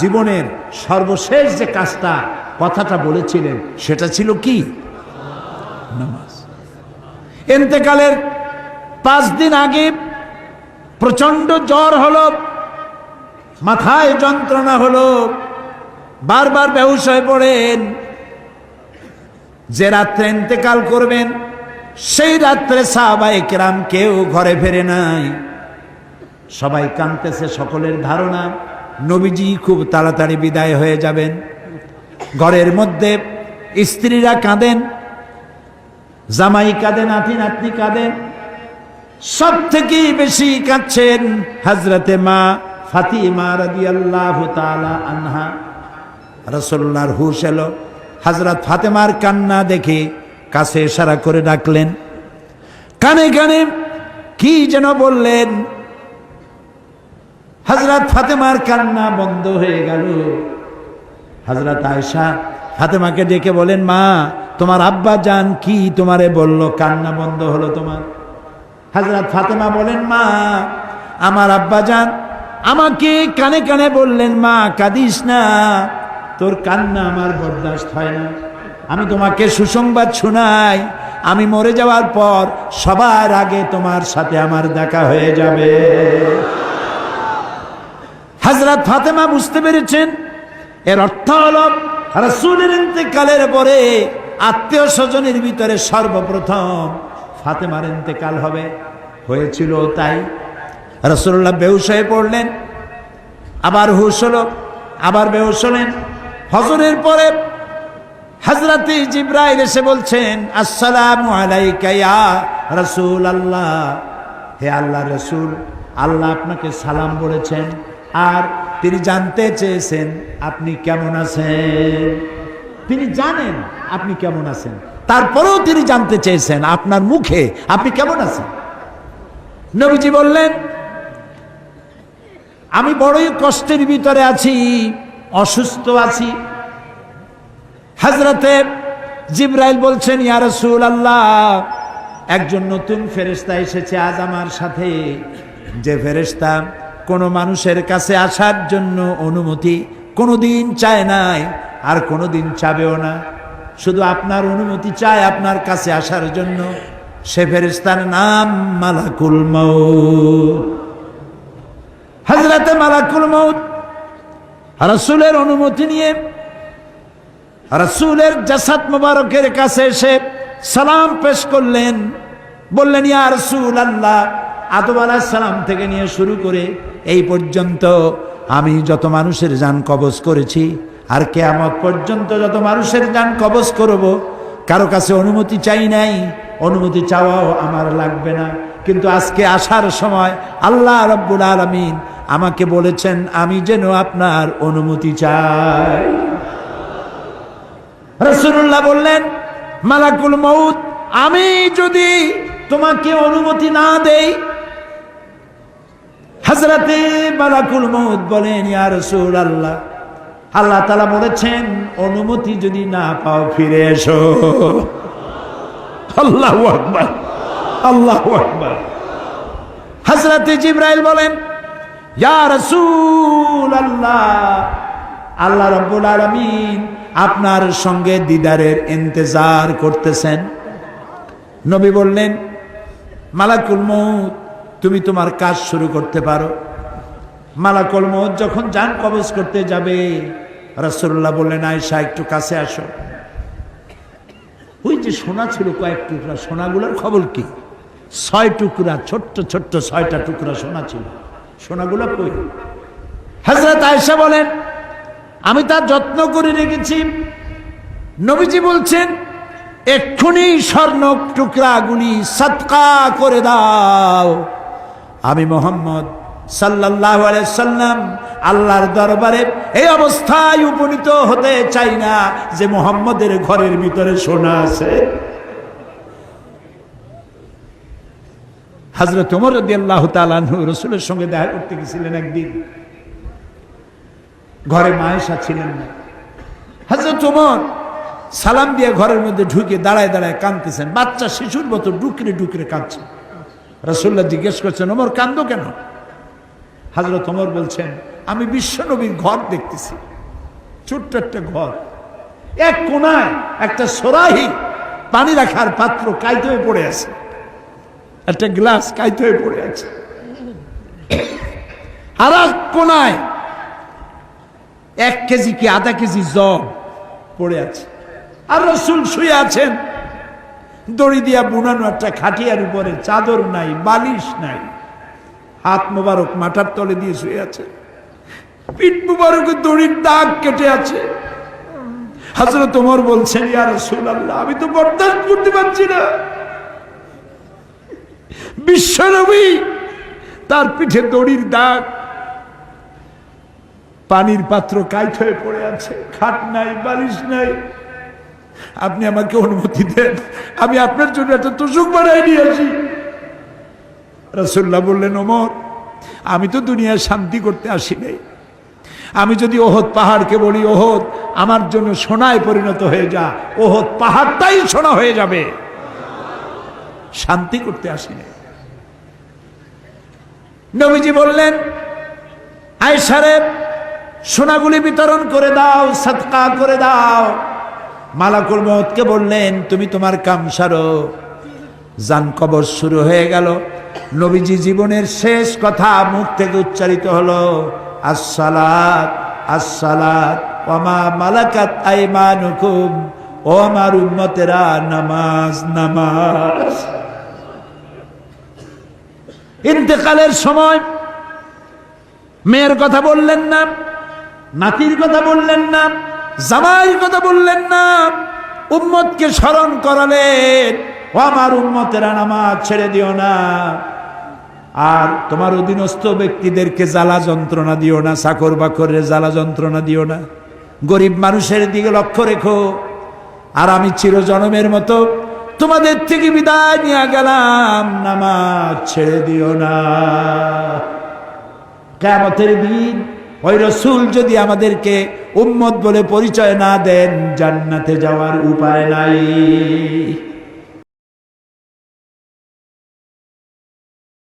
জীবনের সর্বশেষ যে কাজটা কথাটা বলেছিলেন সেটা ছিল কি? নামাজ। ইন্তেকালের 5 দিন আগে প্রচন্ড জ্বর হলো, মাথায় যন্ত্রণা হলো, বারবার বেহুশ হয়ে পড়েন। যে রাত্রে ইন্তেকাল করবেন সেই রাত্রে সাহাবায়ে কেরাম কেউ ঘরে ফেরে নাই, সবাই কাঁদতেছে। সকলের ধারণা নবীজি খুব তাড়াতাড়ি বিদায় হয়ে যাবেন। ঘরের মধ্যে স্ত্রীরা কাঁদেন, জামাই কাঁদেন, নাতি নাতনি কাঁদেন। সব থেকে বেশি কাঁদছেন হযরতে মা ফাতিমা রাদিয়াল্লাহু তাআলা আনহা। রাসূলুল্লাহর হুশ এলো, হযরত ফাতেমার কান্না দেখে কাছে ইশারা করে ডাকলেন, কানে কানে কি যেন বললেন। হযরত ফাতেমার কান্না বন্ধ হয়ে গেল। হযরত আয়েশা ফাতেমাকে ডেকে বলেন, মা তোমার আব্বা জান কি তোমারে বলল, কান্না বন্ধ হলো তোমার? হযরত ফাতেমা বলেন, মা আমার আব্বা জান আমাকে কানে কানে বললেন, মা কাঁদিস না, তোর কান্না আমার বরদাস্ত হয় না। আমি তোমাকে সুসংবাদ শোনাই, আমি মরে যাওয়ার পর সবার আগে তোমার সাথে আমার দেখা হয়ে যাবে। হযরত ফাতেমা বুঝতে পেরেছেন এর অর্থ হলো রাসূলের ইন্তেকালের পরে আত্মীয় স্বজনের ভিতরে সর্বপ্রথম ফাতেমার ইন্তেকাল হবে। হয়েছিল তাই। রাসূলুল্লাহ বেহুশ হয়ে পড়লেন, আবার হুশ হলো, আবার বেহুশ হলেন। ফজরের পরে হযরতে জিবরাইল এসে বলছেন, আসসালামু আলাইকা ইয়া রাসূলুল্লাহ, হে আল্লাহর রাসূল, আল্লাহ আপনাকে সালাম বলেছেন আর তিনি জানতে চেয়েছেন আপনি কেমন আছেন। তিনি জানেন আপনি কেমন আছেন, তারপরেও তিনি জানতে চেয়েছেন আপনার মুখে আপনি কেমন আছেন। নবীজি বললেন, আমি বড়ই কষ্টের ভিতরে আছি, অসুস্থ আছি। হযরতে জিবরাইল বলছেন, ইয়া রাসূলুল্লাহ, একজন নতুন ফেরেশতা এসেছে আজ আমার সাথে, যে ফেরেশতা কোনো মানুষের কাছে আসার জন্য অনুমতি কোনোদিন চায় নাই আর কোনোদিন চাবেও না, শুধু আপনার অনুমতি চায় আপনার কাছে আসার জন্য। সে ফেরেশতার নাম মালাকুল মউত। হযরতে মালাকুল মউত রাসূলের অনুমতি নিয়ে রাসূলের জাসাদ মুবারকের কাছে এসে সালাম পেশ করলেন। বললেন, ইয়া রাসূলুল্লাহ, আদম আলাইহিস সালাম থেকে নিয়ে শুরু করে এই পর্যন্ত আমি যত মানুষের জান কবজ করেছি আর কিয়ামত পর্যন্ত যত মানুষের জান কবজ করব, কারো কাছে অনুমতি চাই নাই, অনুমতি চাওয়াও আমার লাগবে না। কিন্তু আজকে আসার সময় আল্লাহ রাব্বুল আলামিন আমাকে বলেছেন আমি যেন আপনার অনুমতি চাই। রাসূলুল্লাহ বললেন, মালাকুল মউত, আমি যদি তোমাকে অনুমতি না দেই? হযরতে মালাকুল মউত বলেন, ইয়া রাসূলুল্লাহ, আল্লাহ তাআলা বলেছেন অনুমতি যদি না পাও ফিরে এসো। আল্লাহু আকবার, আল্লাহু আকবার। হযরতে জিবরাইল বলেন, ইয়া রাসূলুল্লাহ, আল্লাহ রাব্বুল আলামিন আপনার সঙ্গে দিদারের ইন্তজার করতেছেন। নবী বললেন, মালাকুল মউত, তুমি তোমার কাজ শুরু করতে পারো। মালাকুল মউত যখন জান কবজ করতে যাবে, রাসূলুল্লাহ বললেন, আয়েশা একটু কাছে আসো। ওই যে সোনা ছিল কয়েক টুকরা, সোনাগুলোর খবর কি? 6 টুকরা, ছোট্ট ছোট্ট 6টা টুকরা সোনা ছিল, সোনাগুলো কই? হযরত আয়েশা বলেন, আমি তার যত্ন করে রেখেছি। নবীজি বলছেন, এক্ষুনি স্বর্ণ টুকরাগুলি সদকা করে দাও। আমি মুহাম্মদ সাল্লাল্লাহু আলাইহি সাল্লাম আল্লাহর দরবারে এই অবস্থায় উপনীত হতে চাই না যে মুহাম্মদের ঘরের ভিতরে সোনা আছে। হযরত ওমর রাদিয়াল্লাহু তাআলা আনহু রাসূলের সঙ্গে দেখা করতে গেছিলেন একদিন। ঘরে মা আয়েশা ছিলেন না। হযরত ওমর সালাম দিয়ে ঘরের মধ্যে ঢুকে দাঁড়ায় দাঁড়ায় কাঁদতেছেন, বাচ্চা শিশুর মতো ডুকরে ডুকরে কাঁদছে। রাসূলুল্লাহ জিজ্ঞেস করছেন, ওমর কান্দো কেন? হযরত ওমর বলছেন, আমি বিশ্বনবীর ঘর দেখতেছি, ছোট্ট একটা ঘর, এক কোনায় একটা সরাহি পানি রাখার পাত্র কাইতে হয়ে পড়ে আছে, একটা গ্লাস কাইতে হয়ে পড়ে আছে, আর এক কোনায় 1 কেজি কি আধা কেজি জব পড়ে আছে, আর রাসূল শুয়ে আছেন দড়ি দিয়া বুনানো একটা খাটিয়ার উপরে, চাদর নাই, বালিশ নাই, হাত মোবারক মাথার তলে দিয়ে শুয়ে আছে, পিঠ মোবারকে দড়ির দাগ কেটে আছে। হযরত ওমর বলছেন, ইয়া রাসূলুল্লাহ, আমি তো বরদাস্ত করতে পারছি না, বিশ্বনবী তার পিঠে দড়ির দাগ, পানির পাত্র কাইট হয়ে পড়ে আছে, খাট নাই, বালিশ নাই, আপনি আমাকে অনুমতি দেন, আমি আপনার জন্য একটা তোষক বানাই নিয়ে আসি। রাসূলুল্লাহ বললেন, ওমর, আমি তো দুনিয়ায় শান্তি করতে আসি নাই, আমি যদি ওহদ পাহাড়কে বলি, ওহদ আমার জন্য সোনায় পরিণত হয়ে যা, ওহদ পাহাড়টাই সোনা হয়ে যাবে, শান্তি করতে আসি নাই। নবীজি বললেন, আয়েশারে সোনাগুলি বিতরণ করে দাও, সাদকা করে দাও। মালাকুল মউতকে বললেন, তুমি তোমার কাম সারো। জান কবজ শুরু হয়ে গেল। নবীজি জীবনের শেষ কথা মুখ থেকে উচ্চারিত হলো, আসসালাত আসসালাত ওয়া মা মালাকাত আইমানুকুম, ও আমার উম্মতেরা, নামাজ নামাজ। ইন্তেকালের সময় মেয়ের কথা বললেন না, নাতির কথা বললেন না, জামাইয়ের কথা বললেন না, উম্মতকে স্মরণ করালেন, ও আমার উম্মতেরা, নামাজ ছেড়ে দিও না, আর তোমার অধীনস্থ ব্যক্তিদেরকে জ্বালা যন্ত্রণা দিও না, চাকর বাকরের জ্বালা যন্ত্রণা দিও না, গরিব মানুষের দিকে লক্ষ্য রেখো, আর আমি চিরজনমের মতো তোমাদের থেকে বিদায় নিয়ে গেলাম, নামাজ ছেড়ে দিও না। কিয়ামতের দিন ওই রাসূল যদি আমাদেরকে উম্মত বলে পরিচয় না দেন, জান্নাতে যাওয়ার উপায় নাই।